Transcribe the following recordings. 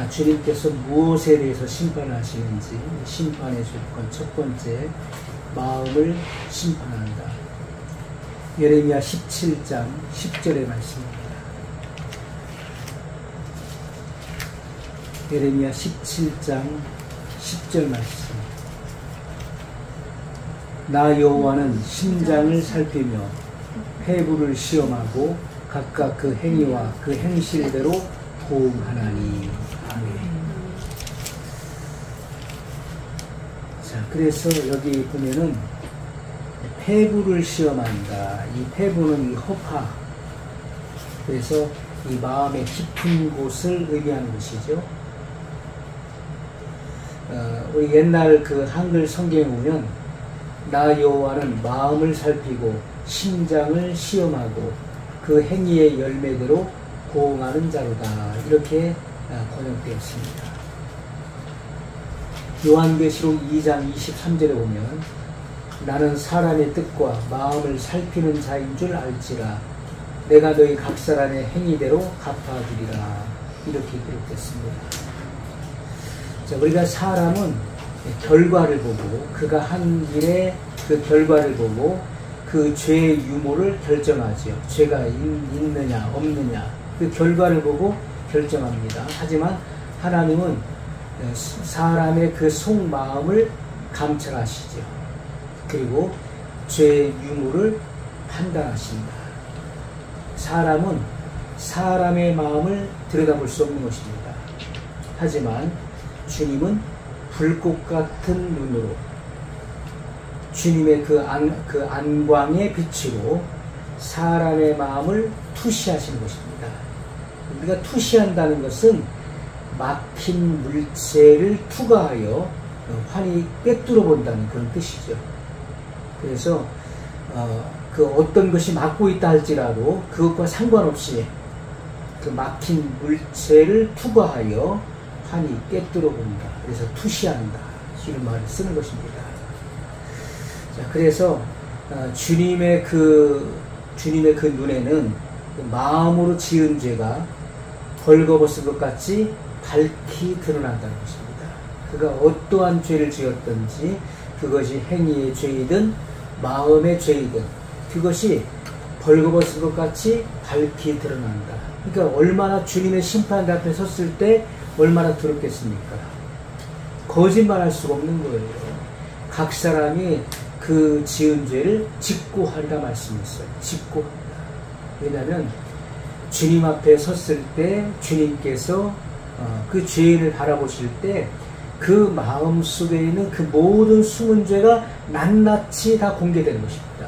주님께서 무엇에 대해서 심판하시는지, 심판의 조건 첫 번째, 마음을 심판한다. 예레미야 17장 10절의 말씀입니다. 예레미야 17장 10절 말씀. 나 여호와는 심장을 살피며 폐부를 시험하고 각각 그 행위와 그 행실대로 보응하나니. 아멘. 자, 그래서 여기 보면은 폐부를 시험한다. 이 폐부는 이 허파. 그래서 이 마음의 깊은 곳을 의미하는 것이죠. 우리 옛날 그 한글 성경에 보면 나 여호와는 마음을 살피고 심장을 시험하고 그 행위의 열매대로 보응하는 자로다. 이렇게 번역되었습니다. 요한계시록 2장 23절에 보면 나는 사람의 뜻과 마음을 살피는 자인 줄 알지라 내가 너희 각 사람의 행위대로 갚아주리라. 이렇게 기록됐습니다. 자, 우리가 사람은 결과를 보고 그가 한 일의 그 결과를 보고 그 죄의 유무를 결정하죠. 죄가 있느냐 없느냐 그 결과를 보고 결정합니다. 하지만 하나님은 사람의 그 속마음을 감찰하시죠. 그리고 죄의 유무를 판단하십니다. 사람은 사람의 마음을 들여다볼 수 없는 것입니다. 하지만 주님은 불꽃 같은 눈으로 주님의 그 안광의 빛으로 사람의 마음을 투시하시는 것입니다. 우리가 투시한다는 것은 막힌 물체를 투과하여 환히 꿰뚫어 본다는 그런 뜻이죠. 그래서 그 어떤 것이 막고 있다 할지라도 그것과 상관없이 그 막힌 물체를 투과하여 환히 꿰뚫어 본다. 그래서 투시한다. 이런 말을 쓰는 것입니다. 자, 그래서 주님의 그 눈에는 그 마음으로 지은 죄가 벌거벗은 것 같이 밝히 드러난다는 것입니다. 그가 어떠한 죄를 지었든지 그것이 행위의 죄이든 마음의 죄이든 그것이 벌거벗은 것 같이 밝히 드러난다. 그러니까 얼마나 주님의 심판 앞에 섰을 때 얼마나 두렵겠습니까? 거짓말할 수가 없는 거예요. 각 사람이 그 지은 죄를 직고하리라 말씀했어요. 직고한다. 왜냐하면 주님 앞에 섰을 때 주님께서 그 죄인을 바라보실 때 그 마음 속에 있는 그 모든 숨은 죄가 낱낱이 다 공개되는 것입니다.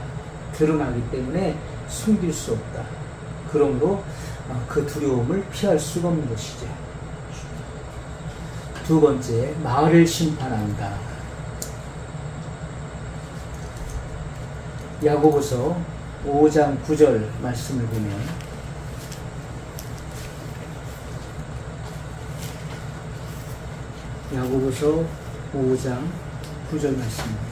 드러나기 때문에 숨길 수 없다. 그러므로 그 두려움을 피할 수가 없는 것이죠. 두 번째, 말을 심판한다. 야고보서 5장 9절 말씀을 보면 야고보서 5장 9절 말씀입니다.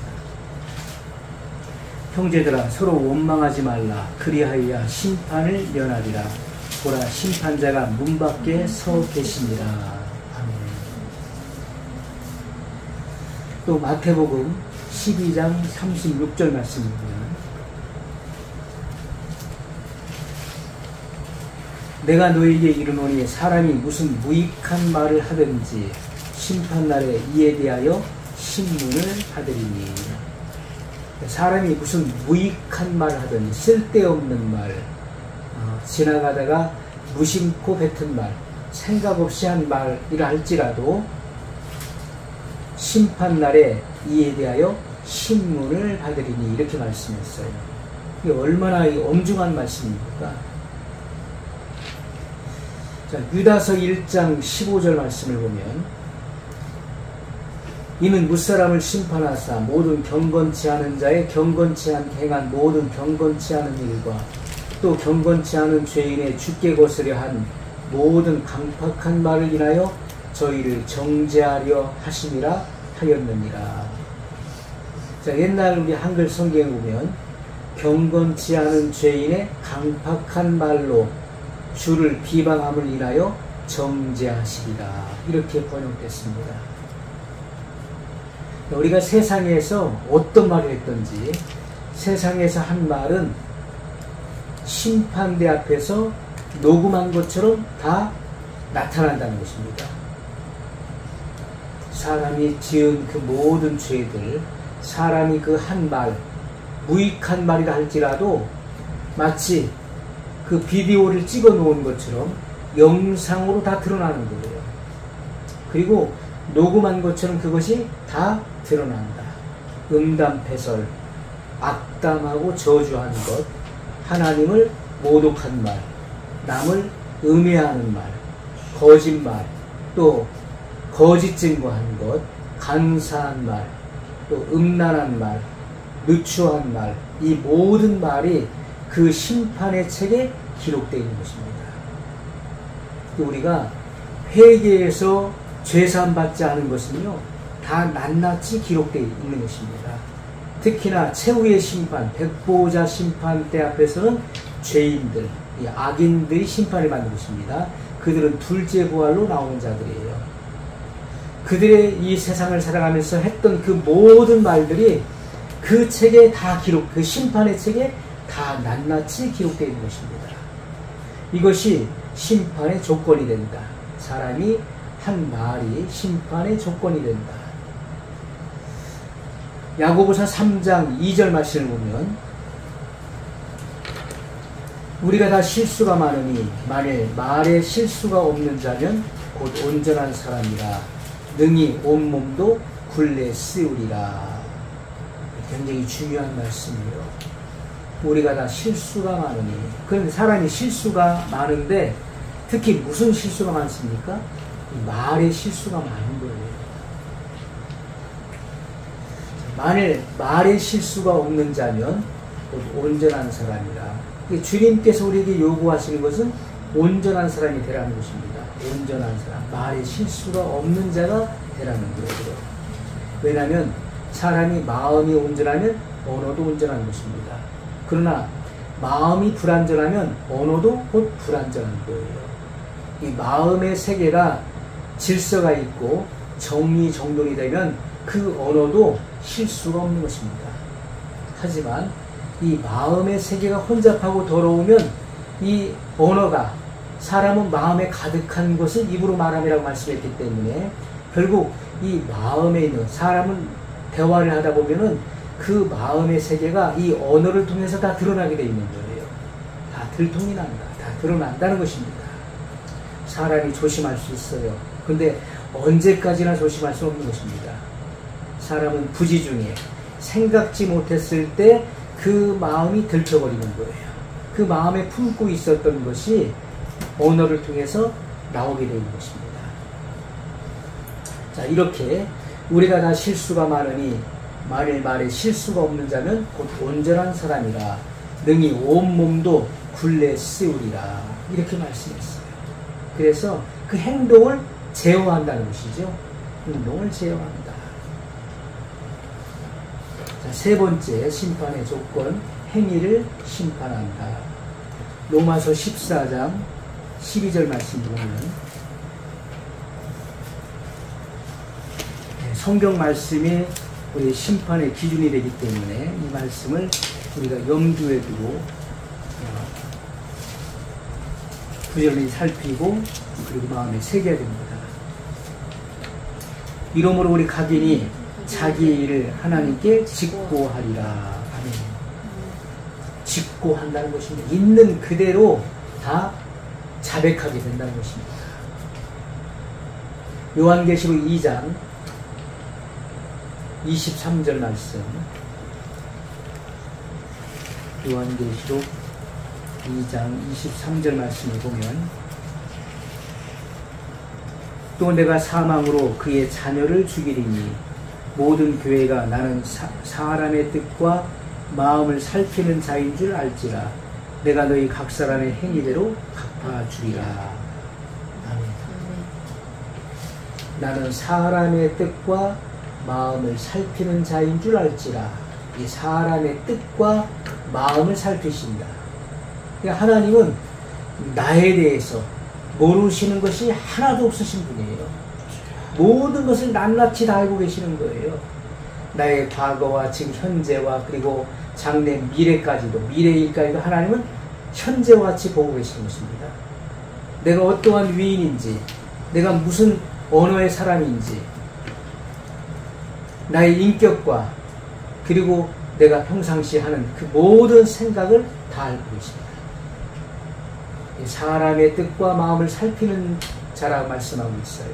형제들아 서로 원망하지 말라. 그리하여야 심판을 면하리라. 보라 심판자가 문 밖에 서 계시니라. 아멘. 또 마태복음 12장 36절 말씀입니다. 내가 너에게 이르노니 사람이 무슨 무익한 말을 하든지 심판날에 이에 대하여 신문을 받으리니. 사람이 무슨 무익한 말을 하든지 쓸데없는 말, 지나가다가 무심코 뱉은 말, 생각 없이 한 말이라 할지라도 심판날에 이에 대하여 신문을 받으리니 이렇게 말씀했어요. 이게 얼마나 엄중한 말씀입니까? 자, 유다서 1장 15절 말씀을 보면 이는 무사람을 심판하사 모든 경건치 않은 자의 경건치 않게 행한 모든 경건치 않은 일과 또 경건치 않은 죄인의 죽게 거스려 한 모든 강팍한 말을 인하여 저희를 정죄하려 하심이라 하였느니라. 자, 옛날 우리 한글 성경에 보면 경건치 않은 죄인의 강팍한 말로 주를 비방함을 인하여 정죄하시리라. 이렇게 번역됐습니다. 우리가 세상에서 어떤 말을 했던지 세상에서 한 말은 심판대 앞에서 녹음한 것처럼 다 나타난다는 것입니다. 사람이 지은 그 모든 죄들, 사람이 그 한 말, 무익한 말이라 할지라도 마치 그 비디오를 찍어 놓은 것처럼 영상으로 다 드러나는 거예요. 그리고 녹음한 것처럼 그것이 다 드러난다. 음담패설, 악담하고 저주하는 것, 하나님을 모독한 말, 남을 음해하는 말, 거짓말, 또 거짓 증거한 것, 간사한 말, 또 음란한 말, 누추한 말, 이 모든 말이 그 심판의 책에 기록되어 있는 것입니다. 우리가 회개에서 죄사함 받지 않은 것은요, 다 낱낱이 기록되어 있는 것입니다. 특히나 최후의 심판, 백보자 심판대 앞에서는 죄인들, 이 악인들이 심판을 받는 것입니다. 그들은 둘째 부활로 나오는 자들이에요. 그들의 이 세상을 살아가면서 했던 그 모든 말들이 그 책에 다 그 심판의 책에 다 낱낱이 기록되어 있는 것입니다. 이것이 심판의 조건이 된다. 사람이 한 말이 심판의 조건이 된다. 야고보서 3장 2절 말씀을 보면 우리가 다 실수가 많으니 만일 말에 실수가 없는 자면 곧 온전한 사람이라 능히 온몸도 굴레 씌우리라. 굉장히 중요한 말씀이에요. 우리가 다 실수가 많으니, 그런데 사람이 실수가 많은데 특히 무슨 실수가 많습니까? 말에 실수가 많은 거예요. 만일 말에 실수가 없는 자면 곧 온전한 사람이라. 주님께서 우리에게 요구하시는 것은 온전한 사람이 되라는 것입니다. 온전한 사람, 말에 실수가 없는 자가 되라는 거예요. 왜냐하면 사람이 마음이 온전하면 언어도 온전한 것입니다. 그러나 마음이 불완전하면 언어도 곧 불완전한 거예요. 이 마음의 세계가 질서가 있고 정리정돈이 되면 그 언어도 실수가 없는 것입니다. 하지만 이 마음의 세계가 혼잡하고 더러우면 이 언어가, 사람은 마음에 가득한 것을 입으로 말함이라고 말씀했기 때문에 결국 이 마음에 있는, 사람은 대화를 하다 보면은 그 마음의 세계가 이 언어를 통해서 다 드러나게 되어 있는 거예요. 다 들통이 난다. 다 드러난다는 것입니다. 사람이 조심할 수 있어요. 근데 언제까지나 조심할 수 없는 것입니다. 사람은 부지 중에 생각지 못했을 때 그 마음이 들켜버리는 거예요. 그 마음에 품고 있었던 것이 언어를 통해서 나오게 되는 것입니다. 자, 이렇게 우리가 다 실수가 많으니 만일 말에 실수가 없는 자면 곧 온전한 사람이라 능히 온몸도 굴레 씌우리라. 이렇게 말씀했어요. 그래서 그 행동을 제어한다는 것이죠. 행동을 제어한다. 자, 세 번째 심판의 조건, 행위를 심판한다. 로마서 14장 12절 말씀 보면 성경 말씀이 우리 심판의 기준이 되기 때문에 이 말씀을 우리가 염두에 두고 부지런히 살피고 그리고 마음에 새겨야 됩니다. 이러므로 우리 각인이 자기 일을 하나님께 직고하리라. 아멘. 직고한다는 것입니다. 있는 그대로 다 자백하게 된다는 것입니다. 요한계시록 2장 23절 말씀, 요한계시록 2장 23절 말씀을 보면 또 내가 사망으로 그의 자녀를 죽이리니 모든 교회가 나는 사람의 뜻과 마음을 살피는 자인 줄 알지라. 내가 너희 각 사람의 행위대로 갚아주리라. 아멘. 나는 사람의 뜻과 마음을 살피는 자인 줄 알지라. 이 사람의 뜻과 마음을 살피신다. 그러니까 하나님은 나에 대해서, 모르시는 것이 하나도 없으신 분이에요. 모든 것을 낱낱이 다 알고 계시는 거예요. 나의 과거와 지금 현재와 그리고 장래 미래까지도, 미래의 일까지도 하나님은 현재와 같이 보고 계시는 것입니다. 내가 어떠한 위인인지, 내가 무슨 언어의 사람인지, 나의 인격과 그리고 내가 평상시에 하는 그 모든 생각을 다 알고 계십니다. 사람의 뜻과 마음을 살피는 자라고 말씀하고 있어요.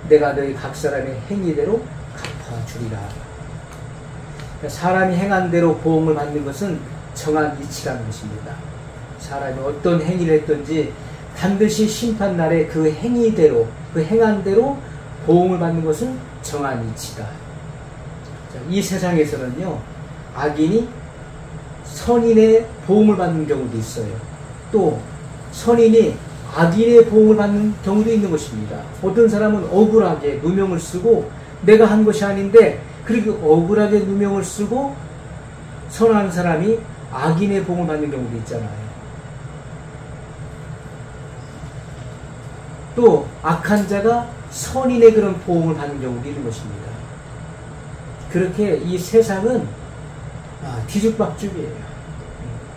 내가 너희 각 사람의 행위대로 갚아주리라. 사람이 행한 대로 보응을 받는 것은 정한 이치라는 것입니다. 사람이 어떤 행위를 했든지 반드시 심판날에 그 행위대로, 그 행한 대로 보응을 받는 것은 정한 이치다. 이 세상에서는요, 악인이 선인의 보응을 받는 경우도 있어요. 또 선인이 악인의 보응을 받는 경우도 있는 것입니다. 어떤 사람은 억울하게 누명을 쓰고 내가 한 것이 아닌데 그렇게 억울하게 누명을 쓰고 선한 사람이 악인의 보응을 받는 경우도 있잖아요. 또 악한 자가 선인의 그런 보응을 받는 경우도 있는 것입니다. 그렇게 이 세상은 뒤죽박죽이에요.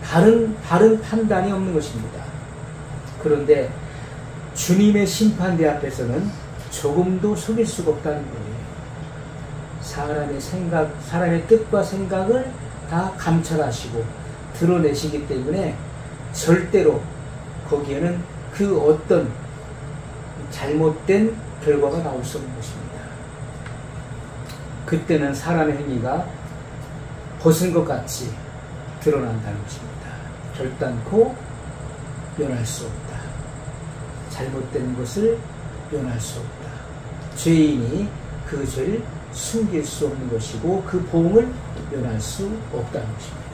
다른 판단이 없는 것입니다. 그런데 주님의 심판대 앞에서는 조금도 속일 수가 없다는 거예요. 사람의 생각, 사람의 뜻과 생각을 다 감찰하시고 드러내시기 때문에 절대로 거기에는 그 어떤 잘못된 결과가 나올 수 없는 것입니다. 그때는 사람의 행위가 벗은 것 같이 드러난다는 것입니다. 결단코 면할 수 없다. 잘못된 것을 면할 수 없다. 죄인이 그 죄를 숨길 수 없는 것이고 그 보응을 면할 수 없다는 것입니다.